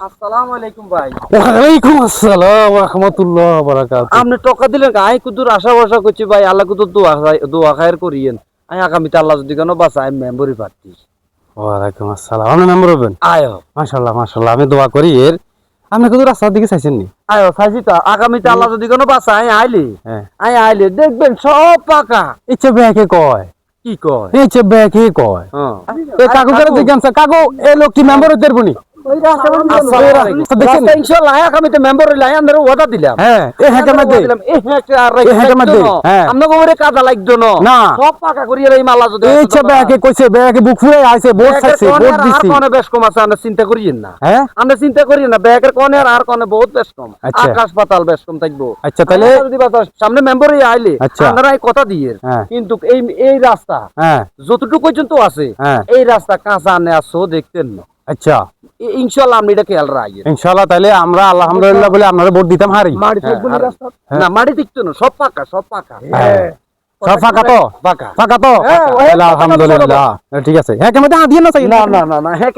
আসসালামু আলাইকুম ভাই। ওয়ালাইকুম আসসালাম ওয়া রাহমাতুল্লাহি ওয়া বারাকাতুহু। আপনি টাকা দিলেন আই কুদুর আশা ভরসা করছি ভাই, আল্লাহ কুদুর দোয়া খায়ের করিয়েন। আই আগামীতে আল্লাহ যদি কেন বাঁচায় মেম্বরি প্রার্থী। ওয়ালাইকুম আসসালাম। আপনি মেম্বার হবেন? আয়ো মাশাআল্লাহ মাশাআল্লাহ, আমি দোয়া করি এর। আপনি কত রাস্তার দিকে চাইছেন নি? আয়ো চাইছি তো, আগামীতে আল্লাহ যদি কেন বাঁচায় আইলে হ্যাঁ। আইলে দেখবেন সব পাকা। ইচ্ছে ব্যাকে কয়, কি কয়? ইচ্ছে ব্যাকে কয়। হ্যাঁ। এ কাকু করে জিজ্ঞাসা, কাকু এই লোক কি মেম্বার হতে পারবনি? দেখছেন? ইনশাআল্লাহ আগামীতে মেম্বার হইলে আমরা ওয়াদা দিলাম। হ্যাঁ, এ হেকে মধ্যে এ হেকে মধ্যে হ্যাঁ। আমরা গোবরে কাদা লাগতো না। না। সব পাকা করিয়ে এই মালা যদি ইচ্ছে ব্যাকে কইছে, ব্যাকে বুক ফুরে আইছে, ভোট চাইছে, ভোট আর দিছি। কোনে বেশ কম আছে, আমরা চিন্তা করিয়েন না। হ্যাঁ? আমরা চিন্তা করি না, ব্যাগের কোনে আর কোনে বহুত বেশ কম। আচ্ছা। আকাশ পাতাল বেশ কম থাকবো। আচ্ছা, তাহলে যদি বাতাস সামনে মেম্বার হয়ে আইলে আচ্ছা। আপনারা এই কথা দিয়ে হ্যাঁ। কিন্তু এই রাস্তা হ্যাঁ যতটুকু পর্যন্ত আছে হ্যাঁ। এই রাস্তা কাঁচা আনে আসো দেখতেন না। আচ্ছা, ইনশাআল্লাহ আমি এটা খেয়াল রাখি। ইনশাআল্লাহ তাহলে আমরা আলহামদুলিল্লাহ বলে আপনারা ভোট দিতাম হারি। মাটি থাকবে না রাস্তা? না মাটি দেখতো না, সব পাকা সব পাকা। হ্যাঁ। সব ফাঁকা তো? পাকা ফাঁকা তো? হ্যাঁ, তাহলে আলহামদুলিল্লাহ। ঠিক আছে। হ্যাঁ, কেমন দিয়ে না চাই? না না না না হ্যাঁ